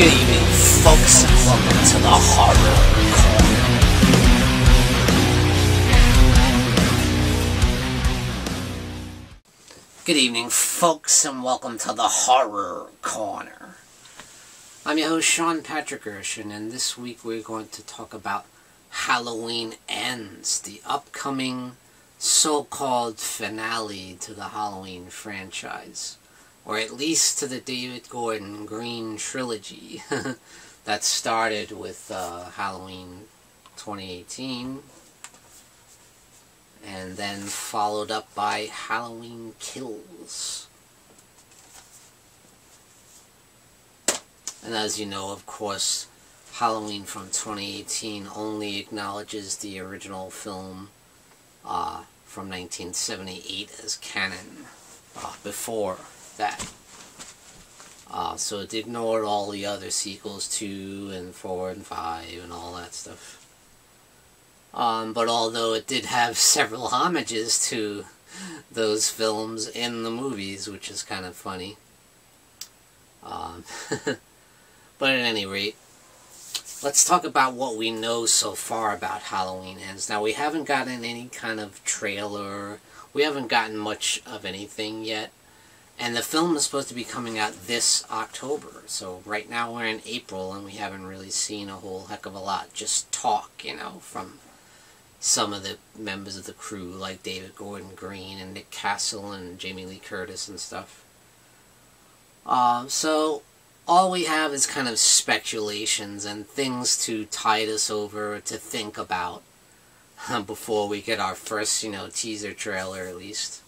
Good evening, folks, and welcome to the Horror Corner. Good evening, folks, and welcome to the Horror Corner. I'm your host, Sean Patrick Erschen, and this week we're going to talk about Halloween Ends, the upcoming so-called finale to the Halloween franchise. Or at least to the David Gordon Green trilogy that started with Halloween 2018 and then followed up by Halloween Kills. And as you know, of course, Halloween from 2018 only acknowledges the original film from 1978 as canon. Before that. So it ignored all the other sequels, 2 and 4 and 5 and all that stuff. But although it did have several homages to those films in the movies, which is kind of funny. But at any rate, let's talk about what we know so far about Halloween Ends. Now, we haven't gotten any kind of trailer. We haven't gotten much of anything yet. And the film is supposed to be coming out this October. So right now we're in April and we haven't really seen a whole heck of a lot. Just talk, you know, from some of the members of the crew like David Gordon Green and Nick Castle and Jamie Lee Curtis and stuff. So all we have is kind of speculations and things to tide us over, to think about before we get our first, teaser trailer at least.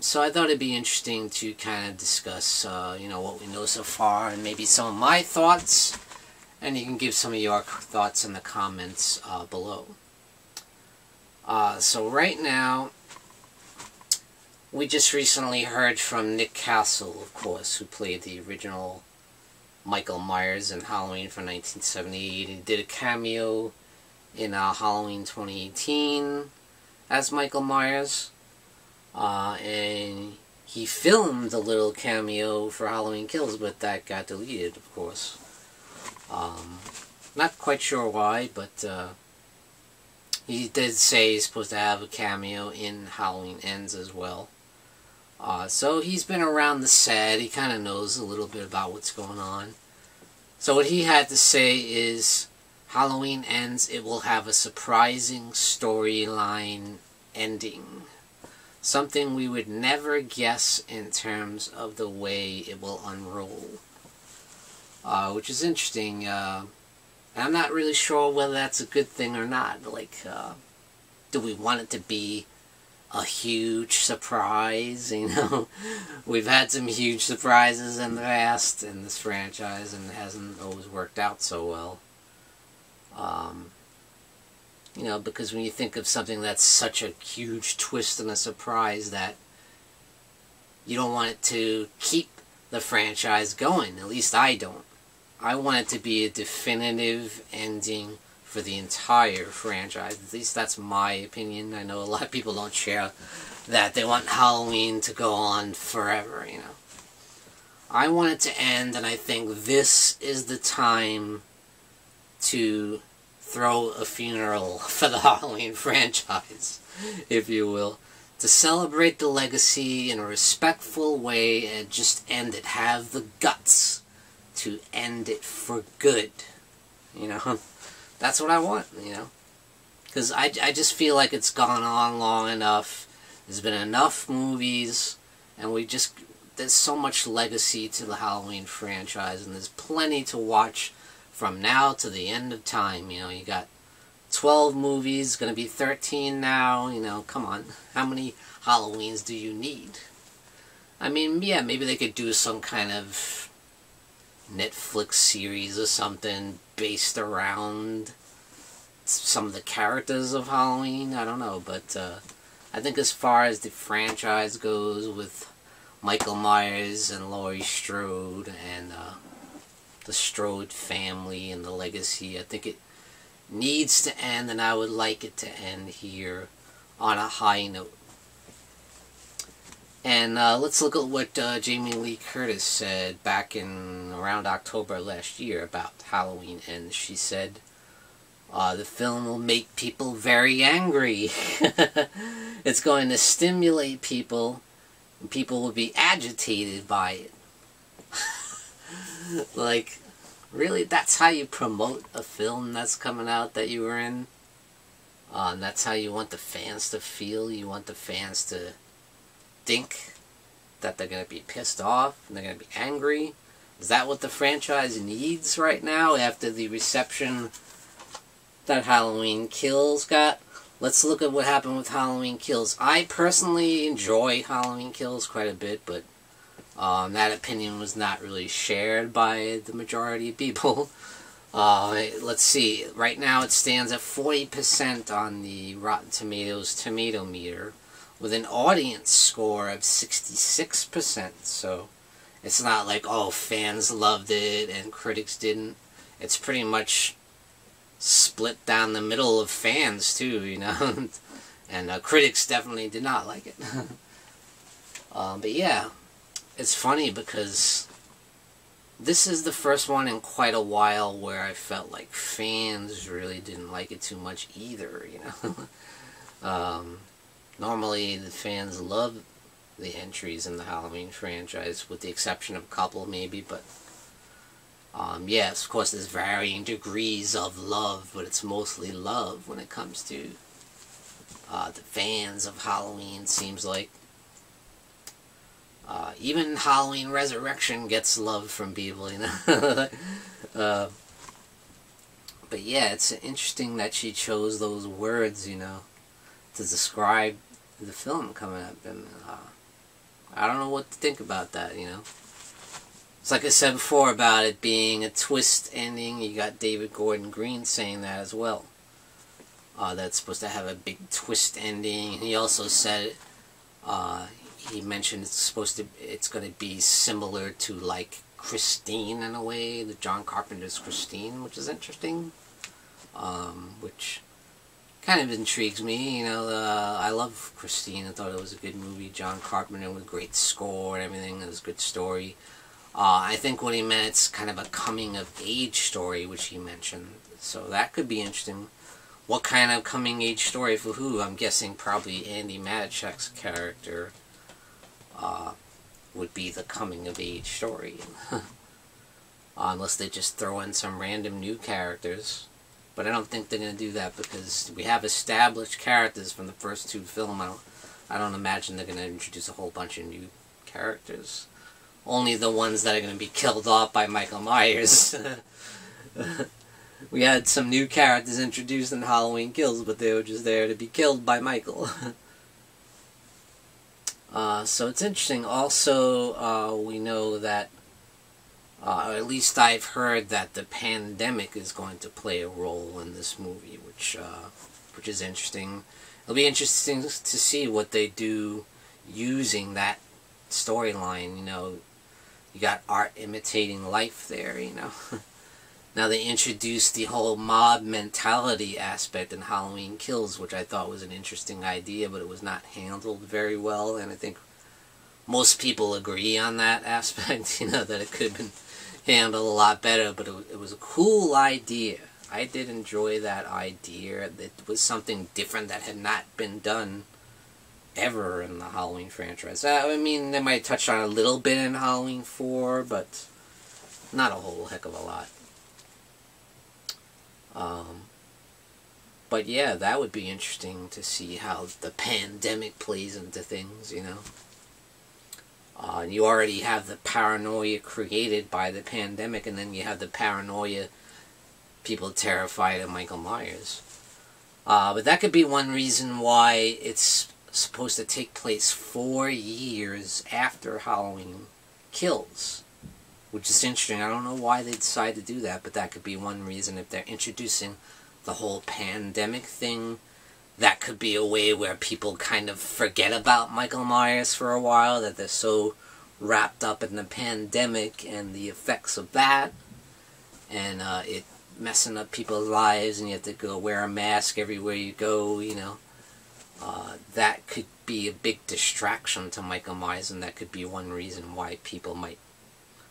So I thought it'd be interesting to kind of discuss, what we know so far and maybe some of my thoughts, and you can give some of your thoughts in the comments below. So right now, we just recently heard from Nick Castle, of course, who played the original Michael Myers in Halloween from 1978. He did a cameo in Halloween 2018 as Michael Myers. And he filmed a little cameo for Halloween Kills, but that got deleted, of course. Not quite sure why, but he did say he's supposed to have a cameo in Halloween Ends as well. So he's been around the set. He kind of knows a little bit about what's going on. So what he had to say is, Halloween Ends, it will have a surprising storyline ending. Something we would never guess in terms of the way it will unroll. Which is interesting. And I'm not really sure whether that's a good thing or not. Like, do we want it to be a huge surprise? We've had some huge surprises in the past in this franchise, and it hasn't always worked out so well. Because when you think of something that's such a huge twist and a surprise, that you don't want it to keep the franchise going. At least I don't. I want it to be a definitive ending for the entire franchise. At least that's my opinion. I know a lot of people don't share that. They want Halloween to go on forever, I want it to end, and I think this is the time to throw a funeral for the Halloween franchise, if you will, to celebrate the legacy in a respectful way and just end it. Have the guts to end it for good, That's what I want, Because I just feel like it's gone on long enough. There's been enough movies, and there's so much legacy to the Halloween franchise, and there's plenty to watch from now to the end of time. You got 12 movies, gonna be 13 now, come on. How many Halloweens do you need? I mean, yeah, maybe they could do some kind of Netflix series or something based around some of the characters of Halloween. I don't know, but I think as far as the franchise goes, with Michael Myers and Laurie Strode and the Strode family and the legacy, I think it needs to end, and I would like it to end here on a high note. And let's look at what Jamie Lee Curtis said back in around October last year about Halloween Ends. She said, the film will make people very angry. It's going to stimulate people, and people will be agitated by it. Like, really, that's how you promote a film that's coming out that you were in? And that's how you want the fans to feel? You want the fans to think that they're going to be pissed off and they're going to be angry? Is that what the franchise needs right now after the reception that Halloween Kills got? Let's look at what happened with Halloween Kills. I personally enjoy Halloween Kills quite a bit, but that opinion was not really shared by the majority of people. Let's see. Right now it stands at 40% on the Rotten Tomatoes tomato meter, with an audience score of 66%. So it's not like, oh, fans loved it and critics didn't. It's pretty much split down the middle of fans too, you know. And critics definitely did not like it. But yeah, it's funny because this is the first one in quite a while where I felt like fans really didn't like it too much either, you know. Normally the fans love the entries in the Halloween franchise, with the exception of a couple maybe, but yes, of course there's varying degrees of love, but it's mostly love when it comes to the fans of Halloween, seems like. Even Halloween Resurrection gets love from people, you know. But yeah, it's interesting that she chose those words, you know, to describe the film coming up, and I don't know what to think about that, you know. It's like I said before about it being a twist ending. You got David Gordon Green saying that as well. That's supposed to have a big twist ending. He also said, he mentioned it's going to be similar to like Christine in a way, the John Carpenter's Christine, which is interesting. Which kind of intrigues me, you know. I love Christine. I thought it was a good movie. John Carpenter with great score and everything. It was a good story. I think what he meant, it's kind of a coming-of-age story, which he mentioned. So that could be interesting. What kind of coming-age story for who? I'm guessing probably Andy Matichak's character would be the coming-of-age story. Unless they just throw in some random new characters. But I don't think they're going to do that because we have established characters from the first two films. I don't imagine they're going to introduce a whole bunch of new characters. Only the ones that are going to be killed off by Michael Myers. We had some new characters introduced in Halloween Kills, but they were just there to be killed by Michael. So it's interesting. Also, we know that, or at least I've heard that the pandemic is going to play a role in this movie, which is interesting. It'll be interesting to see what they do using that storyline, you know. You got art imitating life there, you know. Now they introduced the whole mob mentality aspect in Halloween Kills, which I thought was an interesting idea, but it was not handled very well, and I think most people agree on that aspect, you know, that it could have been handled a lot better, but it was a cool idea. I did enjoy that idea. It was something different that had not been done ever in the Halloween franchise. I mean, they might touch on a little bit in Halloween 4, but not a whole heck of a lot. But yeah, that would be interesting to see how the pandemic plays into things, you know. You already have the paranoia created by the pandemic, and then you have the paranoia, people terrified of Michael Myers. But that could be one reason why it's supposed to take place 4 years after Halloween Kills, which is interesting. I don't know why they decide to do that, but that could be one reason. If they're introducing the whole pandemic thing, that could be a way where people kind of forget about Michael Myers for a while, that they're so wrapped up in the pandemic and the effects of that, and it messing up people's lives, and you have to go wear a mask everywhere you go, you know. that could be a big distraction to Michael Myers, and that could be one reason why people might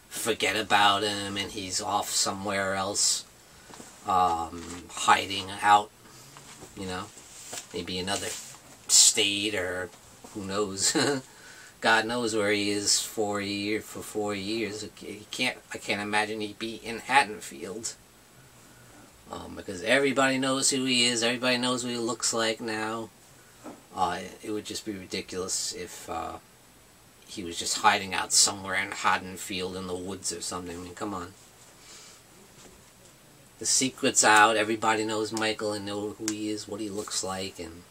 forget about him and he's off somewhere else, hiding out, you know, maybe another state, or who knows. God knows where he is for 4 years. I can't imagine he'd be in Haddonfield. Because everybody knows who he is, everybody knows what he looks like now. It would just be ridiculous if he was just hiding out somewhere in Haddonfield in the woods or something. I mean, come on. The secret's out, everybody knows Michael and know who he is, what he looks like, and,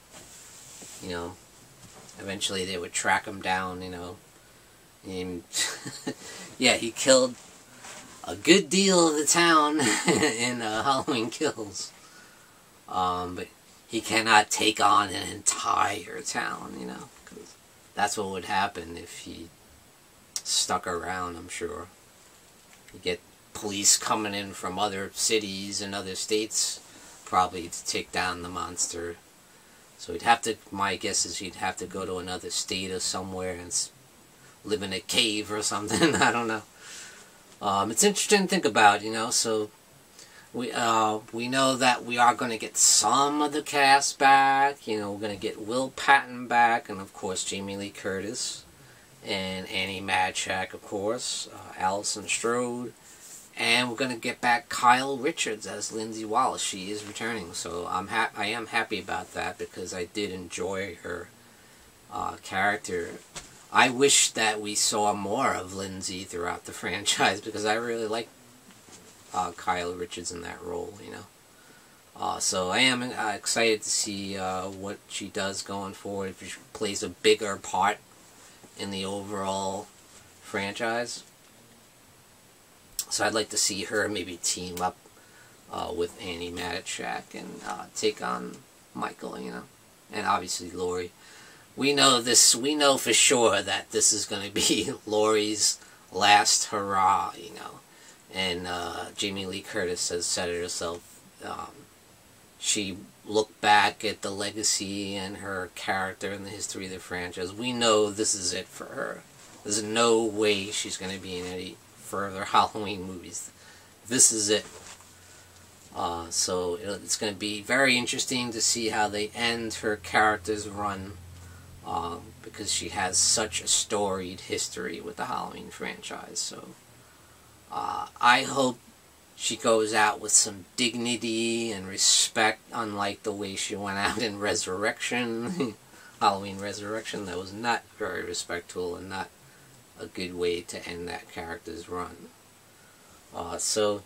you know, eventually they would track him down, you know. And yeah, he killed a good deal of the town in Halloween Kills. But he cannot take on an entire town, you know. 'Cause that's what would happen if he stuck around, I'm sure. You get police coming in from other cities and other states, probably to take down the monster. So he'd have to, my guess is he'd have to go to another state or somewhere and live in a cave or something. I don't know. It's interesting to think about, you know. So we know that we are going to get some of the cast back. You know, we're going to get Will Patton back, and of course Jamie Lee Curtis, and Annie Madchak, of course, Alison Strode, and we're going to get back Kyle Richards as Lindsay Wallace. She is returning, so I am happy about that, because I did enjoy her character. I wish that we saw more of Lindsay throughout the franchise, because I really like Kyle Richards in that role, you know. So I am excited to see what she does going forward, if she plays a bigger part in the overall franchise. So I'd like to see her maybe team up with Annie Madchak and take on Michael, you know. And obviously Laurie. We know for sure that this is going to be Laurie's last hurrah, you know. And Jamie Lee Curtis has said it herself. She looked back at the legacy and her character and the history of the franchise. We know this is it for her. There's no way she's going to be in any further Halloween movies. This is it. So it's going to be very interesting to see how they end her character's run. Because she has such a storied history with the Halloween franchise. So I hope she goes out with some dignity and respect, unlike the way she went out in Resurrection, Halloween Resurrection. That was not very respectful and not a good way to end that character's run. So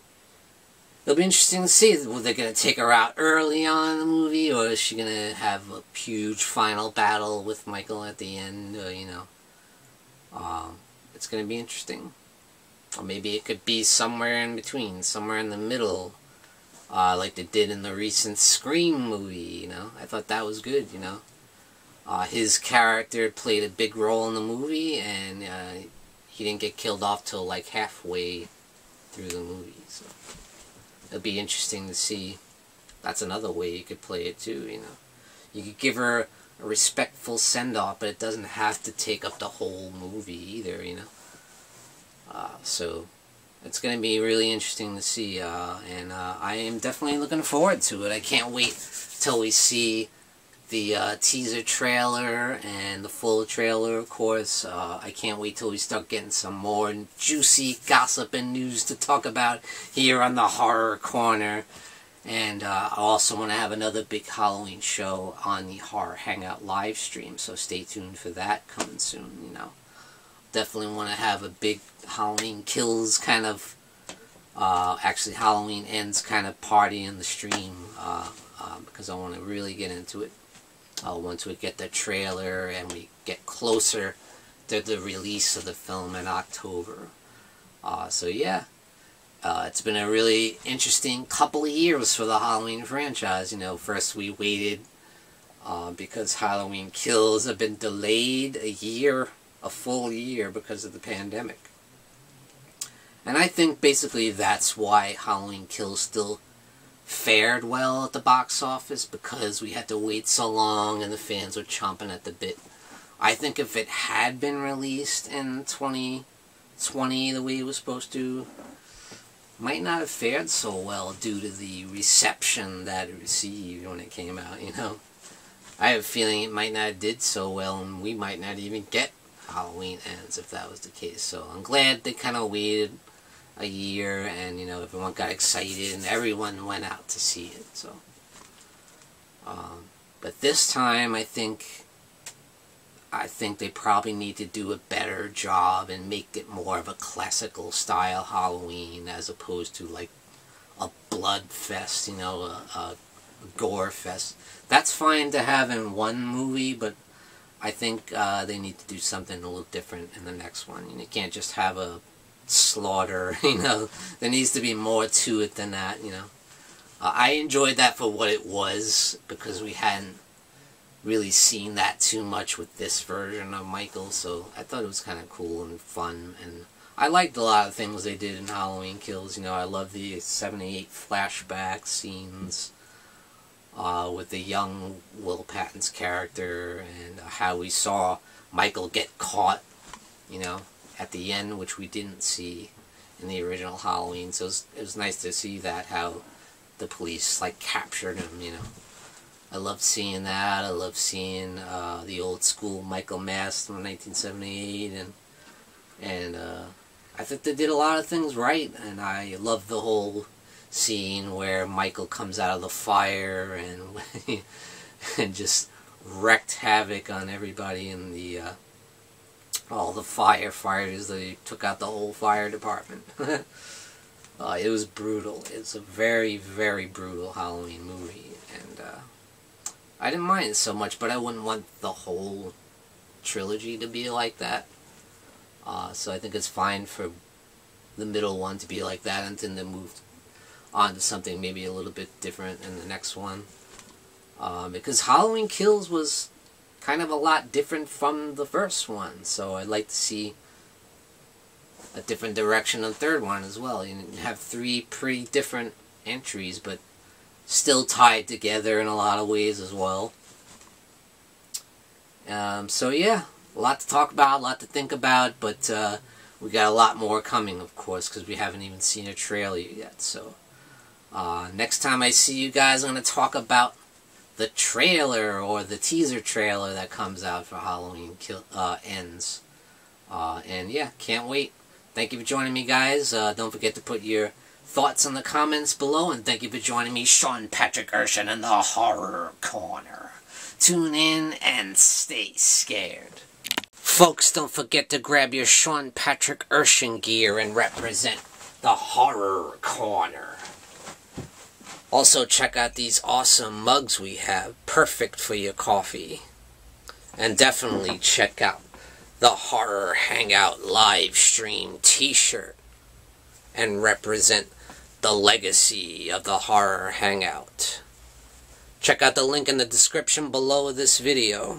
it'll be interesting to see whether they're going to take her out early on in the movie, or is she going to have a huge final battle with Michael at the end, you know. It's going to be interesting. Or maybe it could be somewhere in between, somewhere in the middle, like they did in the recent Scream movie, you know. I thought that was good, you know. His character played a big role in the movie, and he didn't get killed off till like halfway through the movie, so it'll be interesting to see. That's another way you could play it too, you know. You could give her a respectful send-off, but it doesn't have to take up the whole movie either, you know. So it's going to be really interesting to see, and I am definitely looking forward to it. I can't wait till we see the teaser trailer and the full trailer, of course. I can't wait till we start getting some more juicy gossip and news to talk about here on the Horror Corner. And I also want to have another big Halloween show on the Horror Hangout live stream, so stay tuned for that coming soon, you know. Definitely want to have a big Halloween Kills kind of, actually Halloween Ends kind of party in the stream, because I want to really get into it. Once we get the trailer and we get closer to the release of the film in October. So yeah, it's been a really interesting couple of years for the Halloween franchise. You know, first we waited because Halloween Kills have been delayed a full year because of the pandemic. And I think basically that's why Halloween Kills still fared well at the box office because we had to wait so long and the fans were chomping at the bit. I think if it had been released in 2020 the way it was supposed to, might not have fared so well due to the reception that it received when it came out, you know. I have a feeling it might not have did so well, and we might not even get Halloween Ends if that was the case. So I'm glad they kind of waited a year, and, you know, everyone got excited, and everyone went out to see it, so. But this time, I think they probably need to do a better job and make it more of a classical style Halloween as opposed to like a blood fest, you know, a gore fest. That's fine to have in one movie, but I think they need to do something a little different in the next one. You can't just have a slaughter, you know. There needs to be more to it than that, you know. I enjoyed that for what it was because we hadn't really seen that too much with this version of Michael, so I thought it was kind of cool and fun, and I liked a lot of things they did in Halloween Kills. You know, I love the 78 flashback scenes with the young Will Patton's character, and how we saw Michael get caught, you know, at the end, which we didn't see in the original Halloween, so it was nice to see that, how the police, like, captured him, you know. I loved seeing that. I loved seeing the old school Michael mask from 1978, and I think they did a lot of things right, and I love the whole scene where Michael comes out of the fire and and just wreaked havoc on everybody in the all the firefighters. They took out the whole fire department. It was brutal. It's a very, very brutal Halloween movie, and I didn't mind it so much, but I wouldn't want the whole trilogy to be like that. So I think it's fine for the middle one to be like that, and then move on to something maybe a little bit different in the next one. Because Halloween Kills was kind of a lot different from the first one, so I'd like to see a different direction on the third one as well. You have three pretty different entries, but still tied together in a lot of ways as well. So yeah, a lot to talk about, a lot to think about, but we got a lot more coming, of course, because we haven't even seen a trailer yet. So next time I see you guys, I'm going to talk about the trailer or the teaser trailer that comes out for Halloween Ends. And yeah, can't wait. Thank you for joining me, guys. Don't forget to put your thoughts in the comments below, and thank you for joining me, Sean Patrick Erschen, in the Horror Corner. Tune in and stay scared. Folks, don't forget to grab your Sean Patrick Erschen gear and represent the Horror Corner. Also, check out these awesome mugs we have, perfect for your coffee. And definitely check out the Horror Hangout live stream t-shirt and represent the legacy of the Horror Hangout. Check out the link in the description below this video.